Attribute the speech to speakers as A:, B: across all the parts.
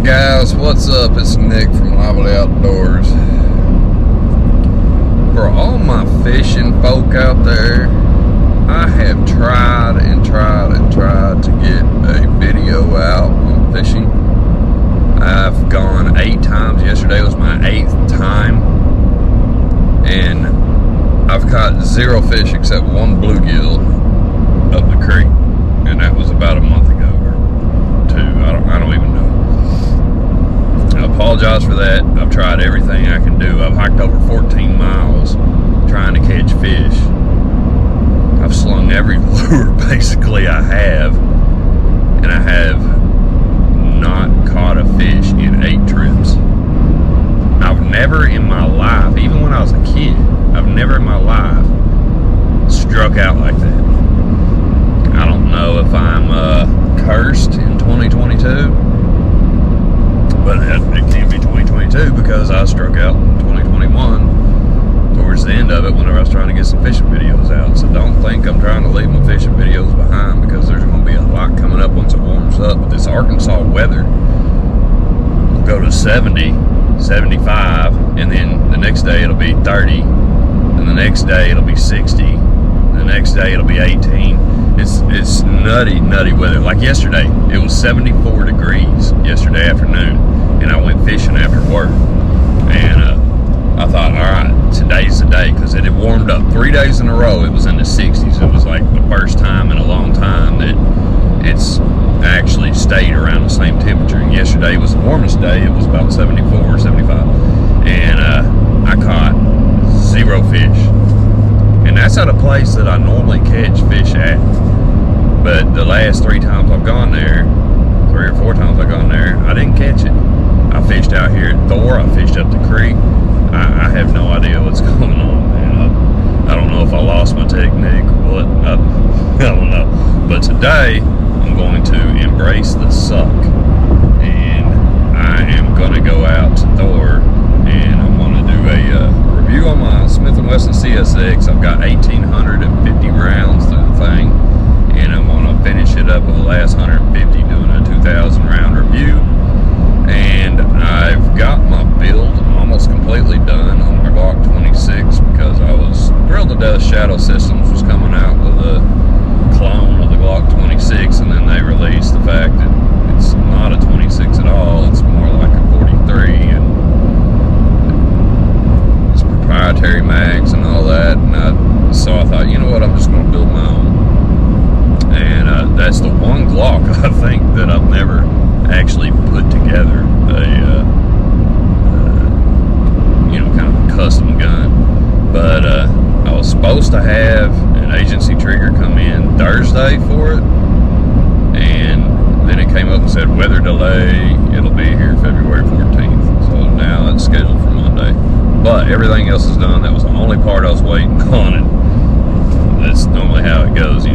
A: Guys, what's up? It's Nick from Lively Outdoors. For all my fishing folk out there, I have tried to get a video out on fishing. I've gone 8 times. Yesterday was my 8th time, and I've caught 0 fish except 1 bluegill up the creek, and that was about a month ago or 2. I don't even know. I apologize for that. I've tried everything I can do. I've hiked over 14 miles trying to catch fish. I've slung every lure basically I have, and I have not caught a fish in 8 trips. I've never in my life, even when I was a kid, I've never in my life struck out like that. I don't know if I'm cursed in 2022, but it can be 2022 because I struck out in 2021 towards the end of it whenever I was trying to get some fishing videos out. So don't think I'm trying to leave my fishing videos behind, because there's going to be a lot coming up once it warms up. But this Arkansas weather will go to 70, 75, and then the next day it'll be 30, and the next day it'll be 60, the next day it'll be 18. It's nutty weather. Like yesterday, it was 74 degrees yesterday afternoon, and I went fishing after work. And I thought, all right, today's the day, because it had warmed up 3 days in a row. It was in the 60s. It was like the first time in a long time that it's actually stayed around the same temperature. And yesterday was the warmest day. It was about 74 or 75. And I caught 0 fish. And that's at a place that I normally catch fish at. But the last 3 times I've gone there, 3 or 4 times I've gone there, I didn't catch it. I fished out here at Thor. I fished up the creek. I have no idea what's going on, man. I don't know if I lost my technique or what. I don't know. But today, I'm going to embrace the suck. And I am going to go out to Thor, and I'm going to do a review on my Smith & Wesson CSX. I've got 1,850 rounds through the thing, and I'm going to finish it up with the last 150 doing a 2,000 round review. And I've got my build almost completely done on my Glock 26, because I was thrilled to death Shadow Systems was coming out with a clone of the Glock 26, and then they released the fact that it's not a 26 at all, it's more like a 43, and it's proprietary mags and all that. And so I thought, you know what, I'm just going to build my own. And that's the one Glock I think that I've never actually put together kind of a custom gun. But I was supposed to have an agency trigger come in Thursday for it, and then it came up and said weather delay, it'll be here February 14th. So now it's scheduled for Monday, but everything else is done. That was the only part I was waiting on, and that's normally how it goes. The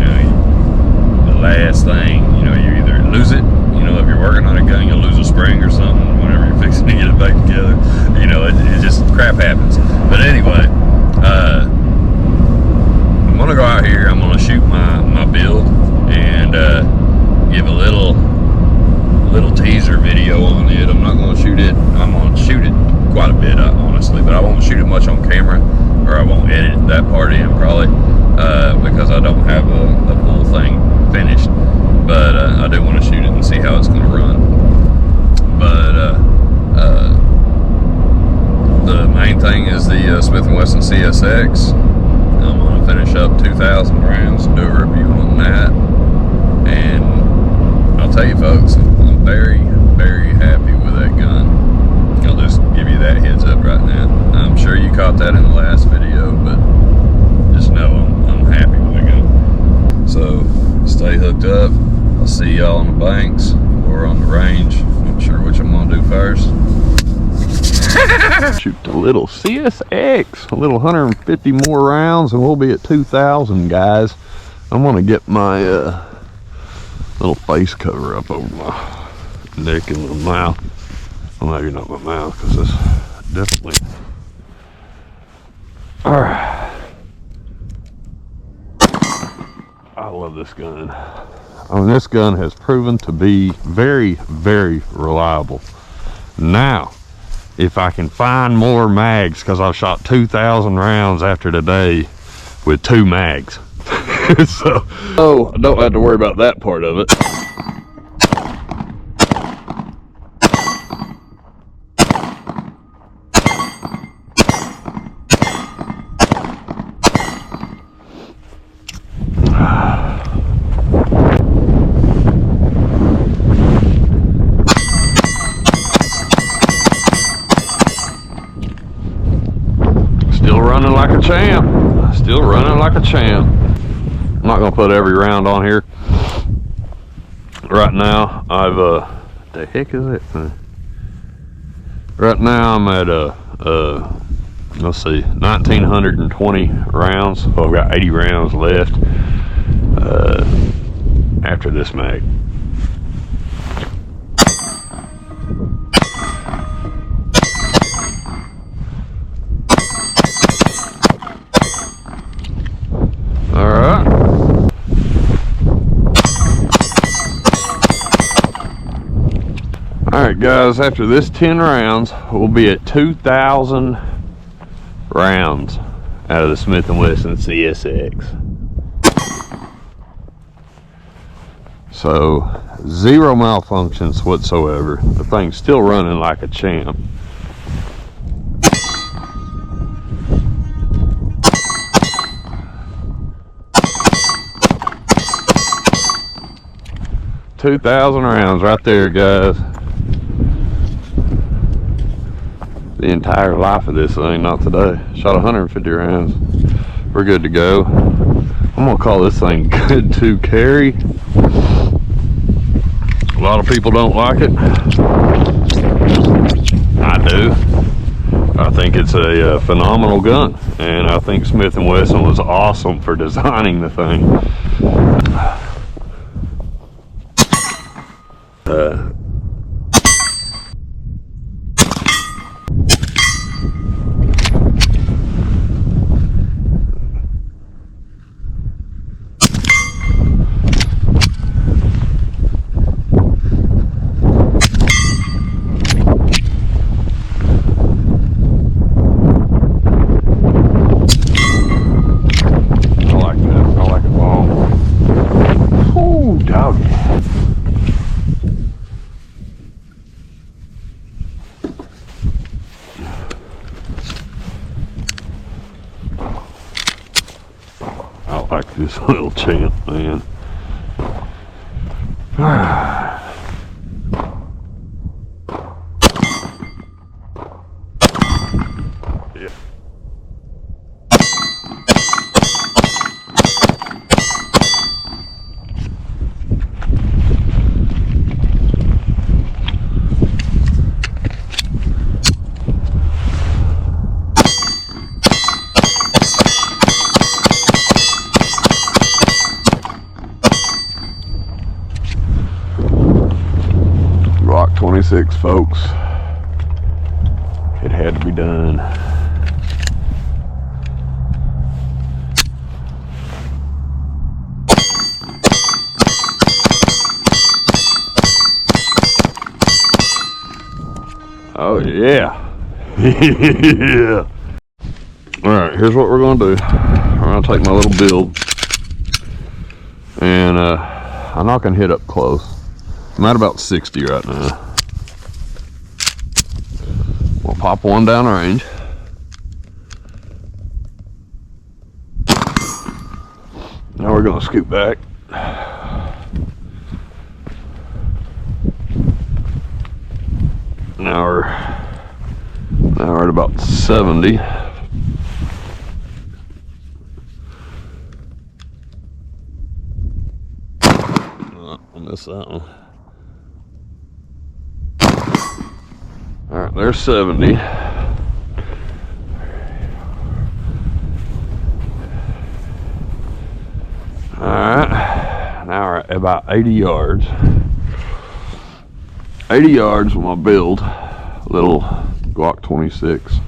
A: last thing, you either lose it, if you're working on a gun, you'll lose a spring or something whenever you're fixing to get it back together. It just crap happens. But anyway, I'm gonna go out here. I'm gonna shoot my build and give a little teaser video on it. I'm not gonna shoot it. I'm gonna shoot it quite a bit, honestly, but I won't shoot it much on camera, or I won't edit that part in probably, because I don't have the full thing finished. But I do want to shoot it and see how it's going to run. But the main thing is the Smith & Wesson CSX. I'm going to finish up 2,000 rounds and do a review on that. And I'll tell you folks, I'm very, very happy with that gun. I'll just give you that heads up right now. I'm sure you caught that in the last video, but just know I'm happy with the gun. So stay hooked up. I'll see y'all on the banks or on the range. I'm not sure which I'm gonna do first. Shoot the little CSX, a little 150 more rounds, and we'll be at 2,000, guys. I'm gonna get my little face cover up over my neck and my mouth. Well, maybe not my mouth, because it's definitely. All right. I love this gun. I mean, this gun has proven to be very, very reliable.
B: Now, if I can find more mags, because I've shot 2,000 rounds after today with 2 mags. So I don't have to worry about that part of it. Still running like a champ. Still running like a champ. I'm not gonna put every round on here. Right now, I've the heck is it? Right now I'm at let's see, 1,920 rounds. So I've got 80 rounds left after this mag. Alright guys, after this 10 rounds, we'll be at 2,000 rounds out of the Smith & Wesson CSX. So, 0 malfunctions whatsoever. The thing's still running like a champ. $2,000 rounds right there, guys. The entire life of this thing, not today. Shot 150 rounds. We're good to go. I'm gonna call this thing good to carry. A lot of people don't like it. I do. I think it's a phenomenal gun, and I think Smith & Wesson was awesome for designing the thing. I like this little champ, man. Yeah. Glock 26, folks. It had to be done. Oh yeah. Yeah. Alright, here's what we're gonna do. I'm gonna take my little build, and I'm not gonna hit up close. I'm at about 60 right now. We'll pop one down range. Now we're gonna scoot back. Now we're at about 70. I missed that one. All right, there's 70. All right, now we're at about 80 yards. 80 yards with my build, little Glock 26.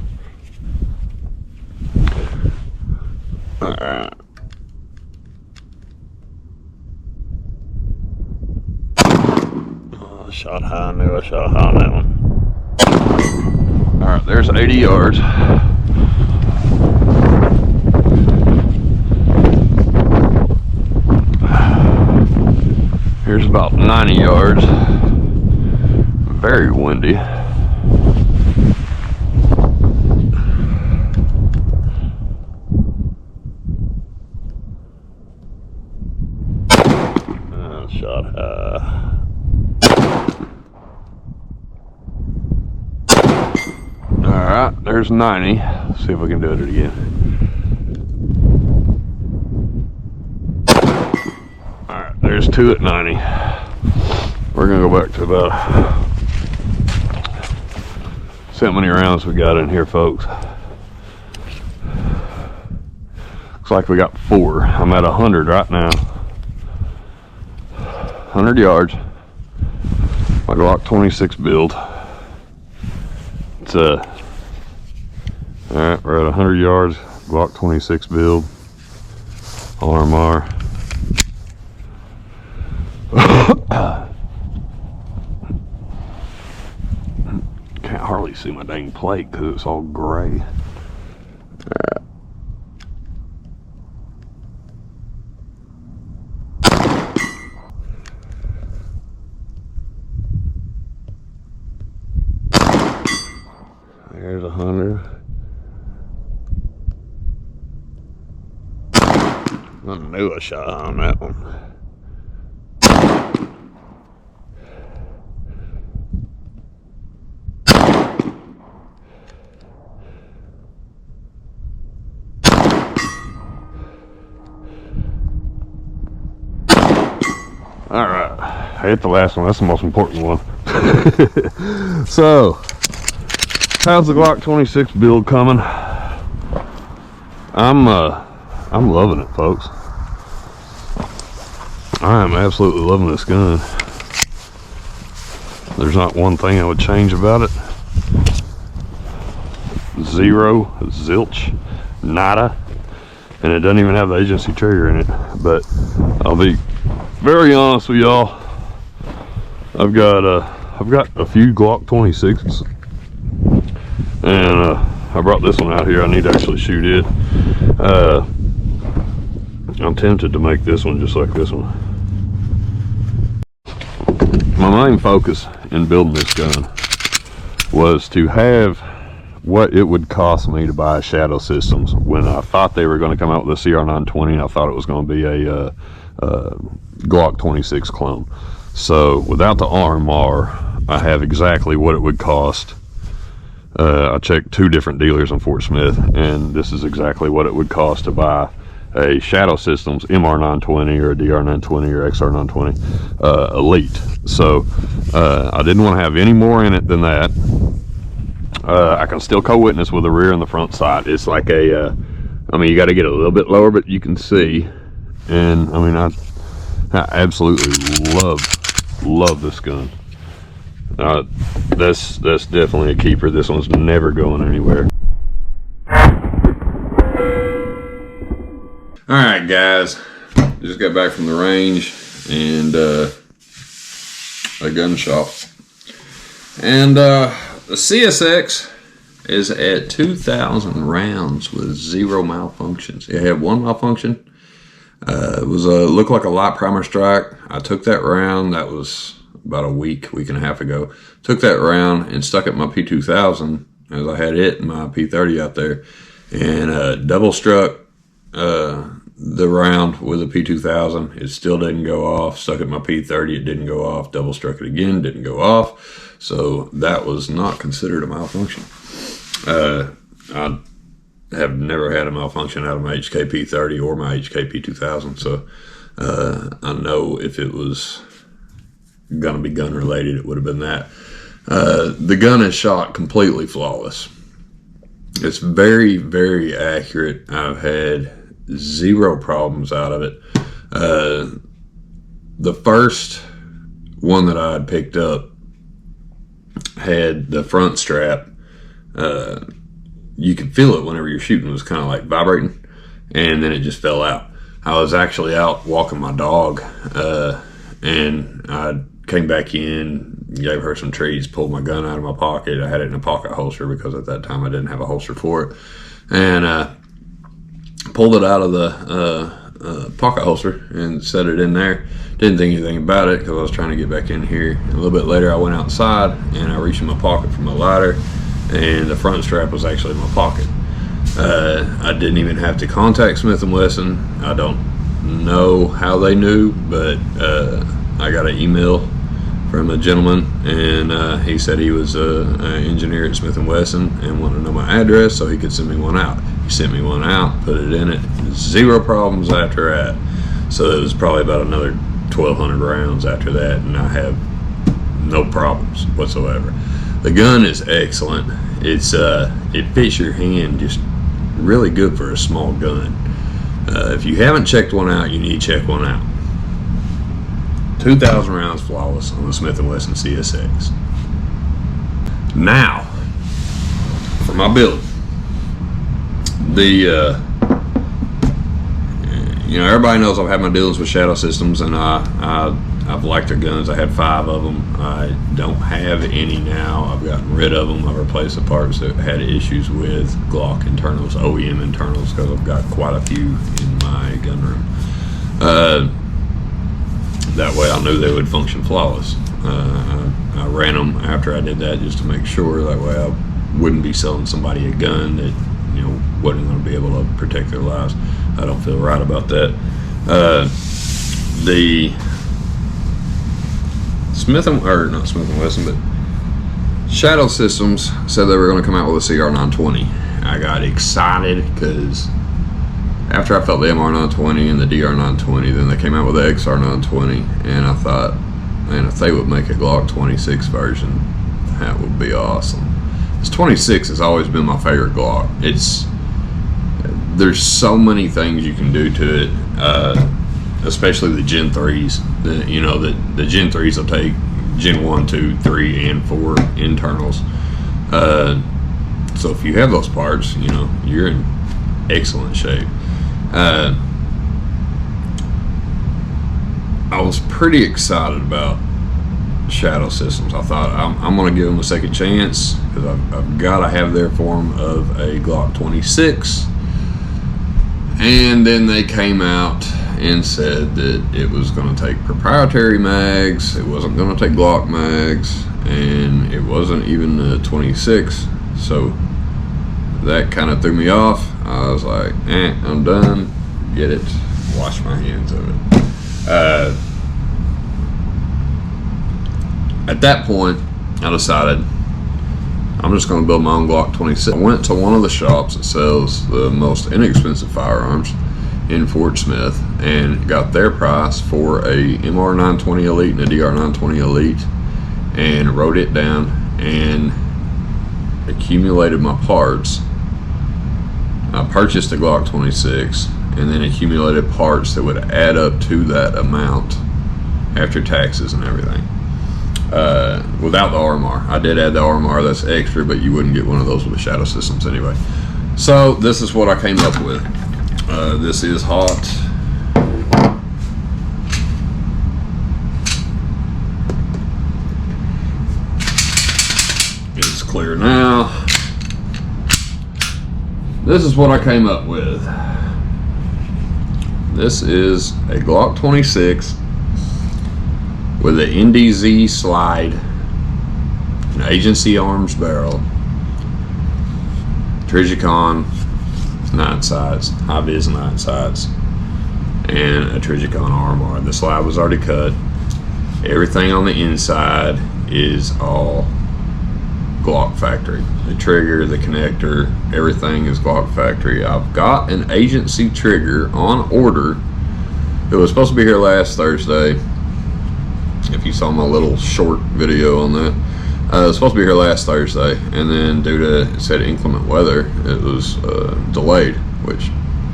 B: All right. Oh, I shot high. I knew I shot high on that one. All right, there's 80 yards. Here's about 90 yards. Very windy. Shot high. Alright, there's 90. Let's see if we can do it again. Alright, there's 2 at 90. We're gonna go back to about, see how many rounds we got in here, folks. Looks like we got 4. I'm at 100 right now. 100 yards. My Glock 26 build. It's alright, we're at 100 yards. Glock 26 build. RMR. Can't hardly see my dang plate because it's all gray. There's 100. I knew a shot on that one. All right, I hit the last one. That's the most important one. So, how's the Glock 26 build coming? I'm loving it, folks. I am absolutely loving this gun. There's not one thing I would change about it. Zero, zilch, nada, and it doesn't even have the agency trigger in it. But I'll be very honest with y'all. I've got a few Glock 26s. And I brought this one out here. I need to actually shoot it. I'm tempted to make this one just like this one. My main focus in building this gun was to have what it would cost me to buy Shadow Systems when I thought they were going to come out with the CR920. I thought it was going to be a Glock 26 clone. So without the RMR, I have exactly what it would cost. I checked 2 different dealers in Fort Smith, and this is exactly what it would cost to buy a Shadow Systems MR920 or a DR920 or XR920 Elite. So I didn't want to have any more in it than that. I can still co-witness with the rear and the front sight. It's like a, I mean, you got to get a little bit lower, but you can see. And I mean, I absolutely love this gun. That's definitely a keeper. This one's never going anywhere. All right, guys, just got back from the range and a gun shop, and the CSX is at 2,000 rounds with 0 malfunctions. It had 1 malfunction. It was looked like a light primer strike. I took that round. That was about a week and a half ago. Took that round and stuck it in my P2000 as I had it and my P30 out there, and double struck the round with a P2000. It still didn't go off. Stuck it in my P30. It didn't go off. Double struck it again. Didn't go off. So that was not considered a malfunction. I have never had a malfunction out of my HK P30 or my HK P2000. So I know if it was gonna be gun related, it would have been that. The gun is shot completely flawless. It's very, very accurate. I've had 0 problems out of it. The first one that I had picked up had the front strap. You could feel it whenever you're shooting. It was kind of like vibrating, and then it just fell out. I was actually out walking my dog, and I came back in, gave her some treats, pulled my gun out of my pocket. I had it in a pocket holster because at that time I didn't have a holster for it. And pulled it out of the pocket holster and set it in there. Didn't think anything about it because I was trying to get back in here. A little bit later I went outside and I reached in my pocket for my lighter, and the front strap was actually in my pocket. I didn't even have to contact Smith & Wesson. I don't know how they knew, but I got an email from a gentleman, and he said he was an engineer at Smith & Wesson and wanted to know my address so he could send me one out. He sent me one out, put it in it, zero problems after that. So it was probably about another 1,200 rounds after that, and I have no problems whatsoever. The gun is excellent. It fits your hand just really good for a small gun. If you haven't checked one out, you need to check one out. 2,000 rounds flawless on the Smith & Wesson CSX. Now, for my build, everybody knows I've had my dealings with Shadow Systems, and I've liked their guns. I had 5 of them. I don't have any now. I've gotten rid of them. I've replaced the parts that had issues with Glock internals, OEM internals, because I've got quite a few in my gun room. That way I knew they would function flawless. I ran them after I did that just to make sure. That way I wouldn't be selling somebody a gun that wasn't going to be able to protect their lives. I don't feel right about that. The not Smith & Wesson, but Shadow Systems said they were going to come out with a CR920. I got excited because after I felt the MR920 and the DR920, then they came out with the XR920, and I thought, man, if they would make a Glock 26 version, that would be awesome. This 26 has always been my favorite Glock. There's so many things you can do to it, especially the Gen 3s. The Gen 3s will take Gen 1, 2, 3, and 4 internals. So if you have those parts, you're in excellent shape. I was pretty excited about Shadow Systems. I thought I'm going to give them a second chance because I've got to have their form of a Glock 26. And then they came out and said that it was going to take proprietary mags, it wasn't going to take Glock mags, and it wasn't even a 26. So that kind of threw me off. I was like, I'm done. Get it. Wash my hands of it. At that point, I decided I'm just going to build my own Glock 26. I went to one of the shops that sells the most inexpensive firearms in Fort Smith and got their price for a MR920 Elite and a DR920 Elite, and wrote it down and accumulated my parts. I purchased a Glock 26 and then accumulated parts that would add up to that amount after taxes and everything. Without the RMR. I did add the RMR, that's extra, but you wouldn't get one of those with Shadow Systems anyway. So this is what I came up with. This is hot. It's clear now. This is what I came up with. This is a Glock 26 with an NDZ slide, an Agency Arms barrel, Trijicon 9 sights, high-vis 9 sights, and a Trijicon RMR. The slide was already cut. Everything on the inside is all Glock factory. The trigger, the connector, everything is Glock factory. I've got an agency trigger on order. It was supposed to be here last Thursday. If you saw my little short video on that, it was supposed to be here last Thursday, and then due to, it said, inclement weather, it was delayed, which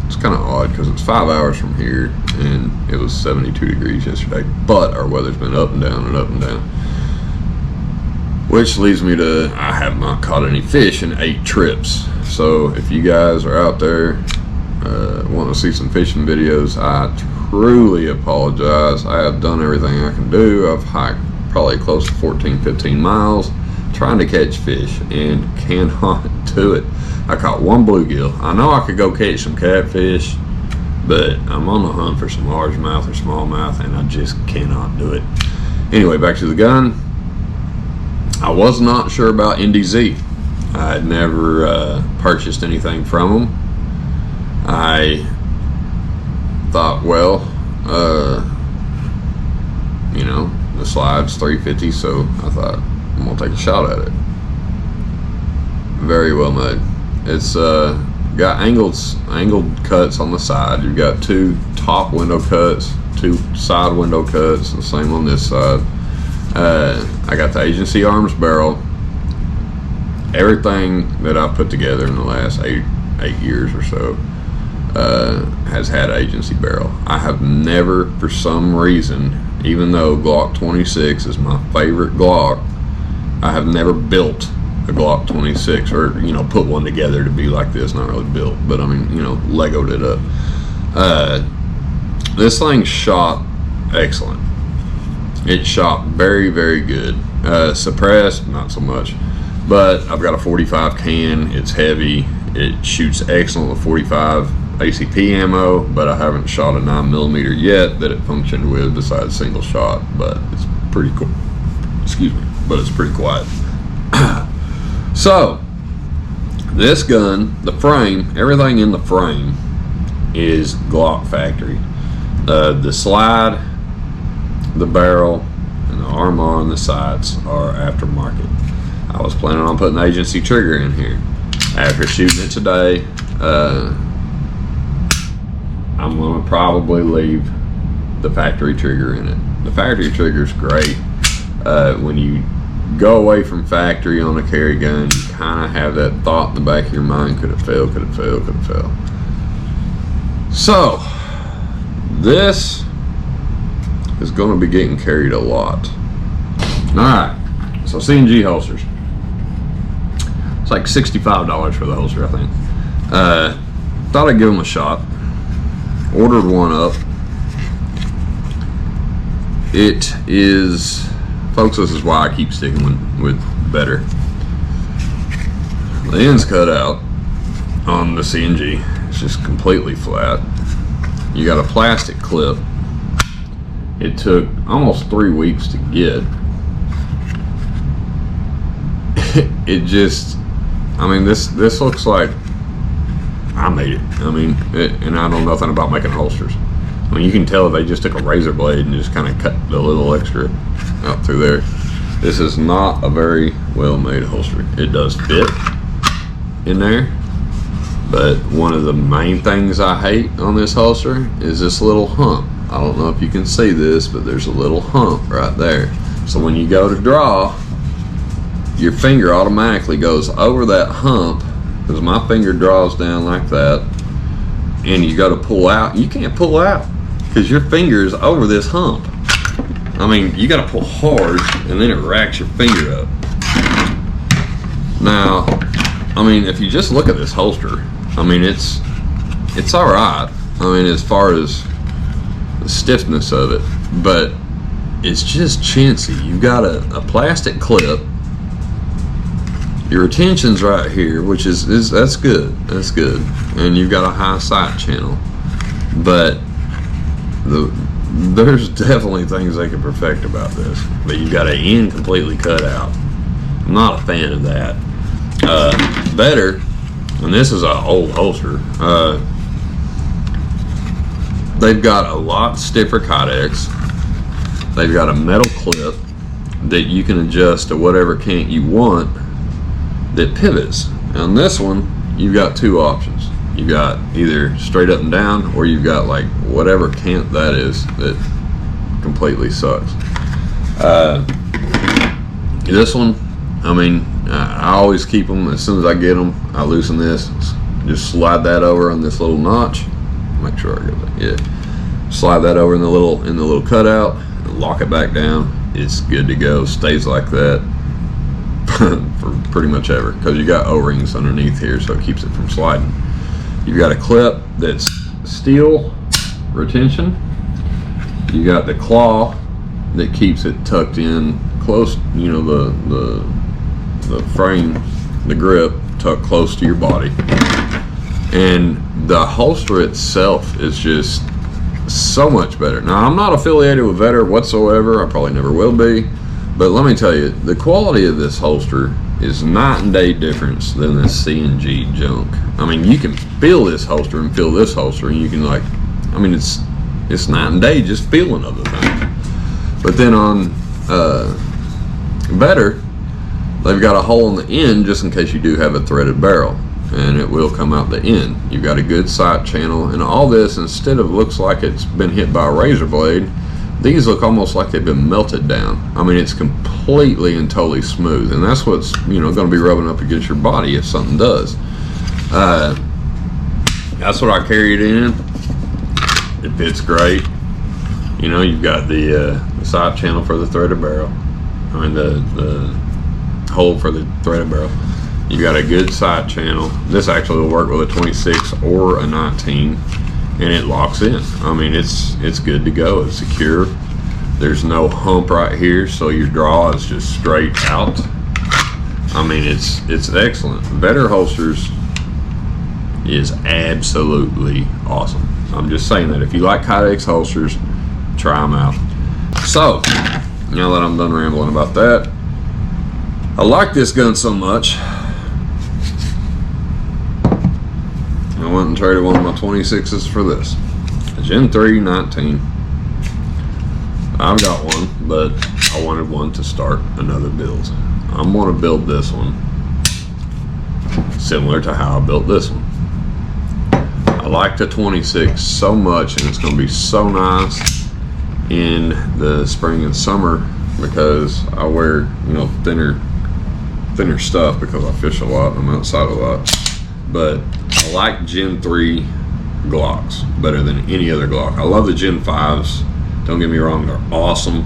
B: is kind of odd because it's 5 hours from here and it was 72 degrees yesterday, but our weather's been up and down and up and down, which leads me to, I have not caught any fish in 8 trips. So if you guys are out there want to see some fishing videos, I truly apologize. I have done everything I can do. I've hiked
A: probably close to 14, 15 miles, trying to catch fish and cannot do it. I caught one bluegill. I know I could go catch some catfish, but I'm on the hunt for some largemouth or smallmouth, and I just cannot do it. Anyway, back to the gun. I was not sure about NDZ. I had never purchased anything from them. I thought, well, you know, the slide's $350, so I thought I'm gonna take a shot at it. Very well made. It's got angled cuts on the side. You've got 2 top window cuts, 2 side window cuts, the same on this side. I got the agency arms barrel. Everything that I've put together in the last eight years or so has had agency barrel. I have never, for some reason, even though Glock 26 is my favorite Glock, I have never built a Glock 26, or, you know, put one together to be like this. Not really built, but I mean, you know, Legoed it up. This thing shot excellent. It shot very, very good. Suppressed, not so much, but I've got a 45 can. It's heavy. It shoots excellent with 45 ACP ammo, but I haven't shot a 9mm yet that it functioned with besides single shot, but it's pretty cool. Excuse me, but it's pretty quiet. So this gun, the frame, everything in the frame is Glock factory. The slide, the barrel, and the armor on the sides are aftermarket. I was planning on putting the agency trigger in here. After shooting it today, I'm gonna probably leave the factory trigger in it. The factory trigger is great. When you go away from factory on a carry gun, you kind of have that thought in the back of your mind, could it fail, could it fail, could it fail. So this is going to be getting carried a lot. Alright, so C&G holsters. It's like $65 for the holster, I think. Thought I'd give them a shot. Ordered one up. It is, folks, this is why I keep sticking with better. The end's cut out on the C&G. It's just completely flat. You got a plastic clip. It took almost 3 weeks to get. It just, I mean, this looks like I made it. I mean, and I know nothing about making holsters. I mean, you can tell they just took a razor blade and just kind of cut the little extra out through there. This is not a very well made holster. It does fit in there, but one of the main things I hate on this holster is this little hump. I don't know if you can see this, but there's a little hump right there. So when you go to draw, your finger automatically goes over that hump, because my finger draws down like that, and you got to pull out. You can't pull out because your finger is over this hump. I mean, you got to pull hard, and then it racks your finger up. Now, I mean, if you just look at this holster, I mean, it's all right. I mean, as far as the stiffness of it, but it's just chintzy. You've got a plastic clip. Your retention's right here, which is that's good. That's good. And you've got a high sight channel, but there's definitely things they could perfect about this. But you've got an end completely cut out. I'm not a fan of that. Better, and this is an old holster. They've got a lot stiffer Kydex. They've got a metal clip that you can adjust to whatever cant you want that pivots. On this one, you've got 2 options. You've got either straight up and down, or you've got like whatever cant that is that completely sucks. This one, I mean, I always keep them, as soon as I get them, I loosen this, just slide that over on this little notch. Make sure I get that. Yeah, slide that over in the little cutout, lock it back down. It's good to go. Stays like that for pretty much ever, because you got O-rings underneath here, so it keeps it from sliding. You've got a clip that's steel retention. You got the claw that keeps it tucked in close, you know, the frame, the grip tucked close to your body. And the holster itself is just so much better. Now, I'm not affiliated with Vetter whatsoever. I probably never will be. But let me tell you, the quality of this holster is night and day difference than this C&G junk. I mean, you can feel this holster and feel this holster, and you can, like, I mean, it's night and day just feeling of the thing. But then on Vetter, they've got a hole in the end just in case you do have a threaded barrel, and it will come out the end. You've got a good sight channel, and all this, instead of looks like it's been hit by a razor blade, these look almost like they've been melted down. I mean, it's completely and totally smooth, and that's what's, you know, going to be rubbing up against your body if something does. That's what I carry it in. It fits great. You know, you've got the side channel for the threaded barrel. I mean, the hole for the threaded barrel. You got a good side channel. This actually will work with a 26 or a 19, and it locks in. I mean, it's good to go. It's secure. There's no hump right here, so your draw is just straight out. I mean, it's excellent. Vetter holsters is absolutely awesome. I'm just saying that if you like Kydex holsters, try them out. So, now that I'm done rambling about that, I like this gun so much, I went and traded one of my 26s for this. A Gen 3 19. I've got one, but I wanted one to start another build. I'm going to build this one similar to how I built this one. I like the 26 so much, and it's going to be so nice in the spring and summer because I wear, you know, thinner stuff because I fish a lot and I'm outside a lot. But I like Gen 3 Glocks better than any other Glock. I love the Gen 5s. Don't get me wrong, they're awesome.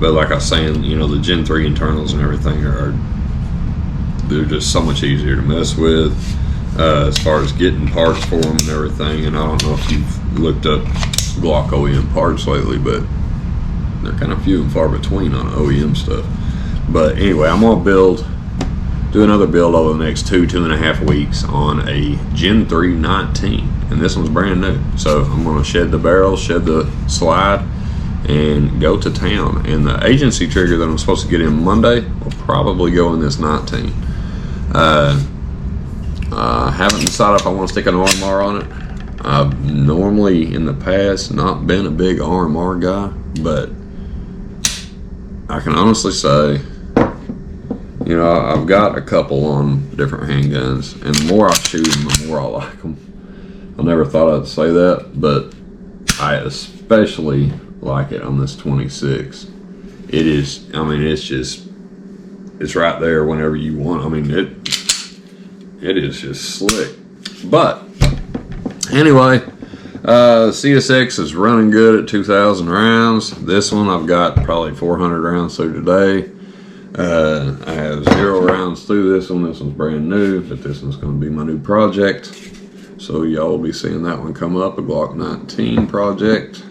A: But like I was saying, you know, the Gen 3 internals and everything they're just so much easier to mess with as far as getting parts for them and everything. And I don't know if you've looked up Glock OEM parts lately, but they're kind of few and far between on OEM stuff. But anyway, I'm gonna do another build over the next 2.5 weeks on a Gen 3 19, and this one's brand new. So I'm going to shed the barrel, shed the slide, and go to town. And the agency trigger that I'm supposed to get in Monday will probably go in this 19. I haven't decided if I want to stick an RMR on it. I've normally in the past not been a big RMR guy, but I can honestly say, you know, I've got a couple on different handguns, and the more I shoot them, the more I like them. I never thought I'd say that, but I especially like it on this 26. It is, I mean, it's right there whenever you want. I mean, it is just slick. But anyway, CSX is running good at 2,000 rounds. This one I've got probably 400 rounds through today. I have 0 rounds through this one. This one's brand new, but this one's going to be my new project. So y'all will be seeing that one come up, a Glock 19 project.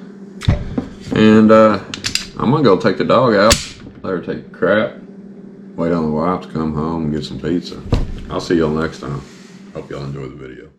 A: And I'm going to go take the dog out, let her take a crap, wait on the wife to come home and get some pizza. I'll see y'all next time. Hope y'all enjoy the video.